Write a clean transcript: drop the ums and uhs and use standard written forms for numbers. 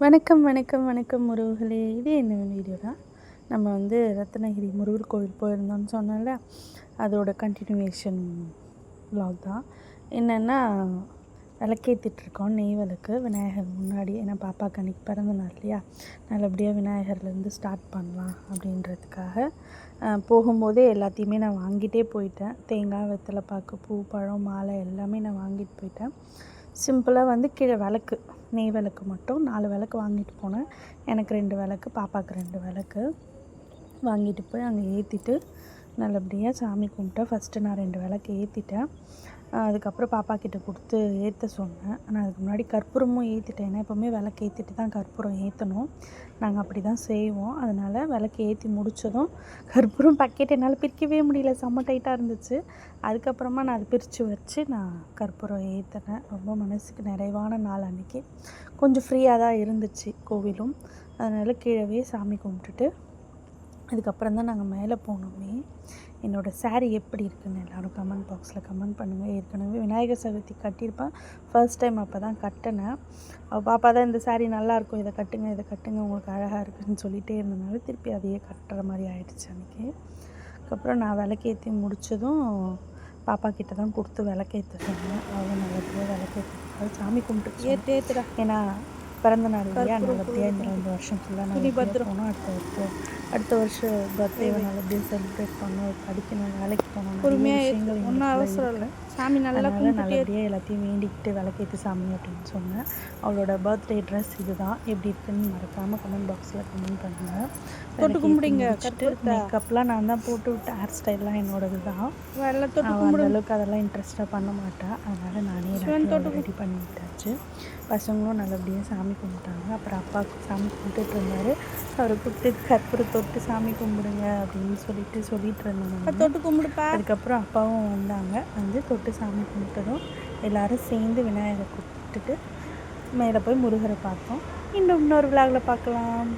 வணக்கம் வணக்கம் வணக்கம் உறவுகளே. இது என்ன வீடியோ தான் நம்ம ரத்னகிரி முருகர் கோவில் போயிருந்தோம்னு சொன்னோம்ல, அதோட கண்டினியூவேஷன் vlog தான். என்னென்னா விளக்கேற்றிட்டுருக்கோம், நெய் விளக்கு விநாயகர் முன்னாடி. ஏன்னா பாப்பாவுக்கு அன்றைக்கி பிறந்த நாள் இல்லையா, நல்லபடியாக விநாயகர்லேருந்து ஸ்டார்ட் பண்ணலாம் அப்படின்றதுக்காக போகும்போதே எல்லாத்தையுமே நான் வாங்கிட்டே போயிட்டேன். தேங்காய், வெத்தலைப்பாக்கு, பூ, பழம், மாலை எல்லாமே நான் வாங்கிட்டு போயிட்டேன். சிம்பிளாக கீழே விளக்கு, நெய் விளக்கு மட்டும் 4 விளக்கு வாங்கிட்டு போனேன். எனக்கு 2 விளக்கு, பாப்பாவுக்கு 2 விளக்கு வாங்கிட்டு போய் அங்கே ஏற்றிட்டு நல்லபடியாக சாமி கும்பிட்டேன். ஃபஸ்ட்டு நான் 2 விளக்கு ஏற்றிட்டேன். அதுக்கப்புறம் பாப்பா கிட்டே கொடுத்து ஏற்ற சொன்னேன். ஆனால் அதுக்கு முன்னாடி கற்பூரமும் ஏற்றிட்டேன். ஏன்னா எப்போவுமே விளக்கு ஏற்றிட்டு தான் கற்பூரம் ஏற்றணும், நாங்கள் அப்படி தான் செய்வோம். அதனால் விளக்கு ஏற்றி முடித்ததும் கற்பூரம் பக்கெட் என்னால் பிரிக்கவே முடியல, செம்ம டைட்டாக இருந்துச்சு. அதுக்கப்புறமா நான் அதை பிரித்து வச்சு நான் கற்பூரம் ஏற்றினேன். ரொம்ப மனசுக்கு நிறைவான நாள் அன்றைக்கி. கொஞ்சம் ஃப்ரீயாக தான் இருந்துச்சு கோவிலும். அதனால் கீழவே சாமி கும்பிட்டுட்டு அதுக்கப்புறம் தான் நாங்கள் மேலே போனோமே. என்னோடய சாரீ எப்படி இருக்குதுன்னு எல்லோரும் கமெண்ட் பாக்ஸில் கமெண்ட் பண்ணுங்கள். ஏற்கனவே விநாயகர் சதுர்த்தி கட்டியிருப்பேன், ஃபர்ஸ்ட் டைம் அப்போ தான் கட்டினேன். பாப்பா தான் இந்த சாரீ நல்லாயிருக்கும், இதை கட்டுங்க இதை கட்டுங்க உங்களுக்கு அழகாக இருக்குதுன்னு சொல்லிகிட்டே இருந்தனால திருப்பி அதையே கட்டுற மாதிரி ஆகிடுச்சு அன்றைக்கி. அதுக்கப்புறம் நான் விளக்கேற்றி முடித்ததும் பாப்பா கிட்ட தான் கொடுத்து விளக்கேற்ற சொன்னேன். அவங்க நல்லபடியாக விளக்கேற்ற சாமி கும்பிட்டு ஏற்றுடா, ஏன்னா பிறந்த நாள் இல்லையா, நல்லபடியாக இந்த 2 வருஷம் ஃபுல்லாக நல்லபடியாக போனோம். அடுத்த வருஷம் பர்த்டேவை நல்லபடியாக செலிப்ரேட் பண்ணோம், படிக்கணும், வேலைக்கு போகணும், பொறுமையாக ஒன்றும் அவசரம் இல்லை, சாமி நல்லபடியாக எல்லாத்தையும் வேண்டிக்கிட்டு விளக்கேற்று சாமி அப்படின்னு சொன்னேன். அவளோட பர்த்டே ட்ரெஸ் இது தான். எப்படி இருக்குன்னு மறக்காமல் கமெண்ட் பாக்ஸில் கமெண்ட் பண்ணுங்கள். தொட்டு கும்பிடுங்க. மேக்கப்லாம் நான் தான் போட்டு விட்டு, ஹேர் ஸ்டைல்லாம் என்னோடது தான். அந்த அளவுக்கு அதெல்லாம் இன்ட்ரெஸ்ட்டாக பண்ண மாட்டேன், அதனால் நானே ரெடி பண்ணி விட்டாச்சு. பசங்களும் நல்லபடியாக சாமி கும்பிட்டாங்க. அப்புறம் அப்பாவுக்கு சாமி கும்பிட்டுட்டு இருந்தார். அவரை கூப்பிட்டு கற்பூரம் தொட்டு சாமி கும்பிடுங்க அப்படின்னு சொல்லிட்டு இருந்தாங்க. தொட்டு கும்பிடுப்பா. அதுக்கப்புறம் அப்பாவும் வந்தாங்க, தொட்டு சாமி கும்பிட்டதும் எல்லோரும் சேர்ந்து விநாயகரை கும்பிட்டுட்டு மேலே போய் முருகரை பார்த்தோம். இன்னொரு விழாவில் பார்க்கலாம்.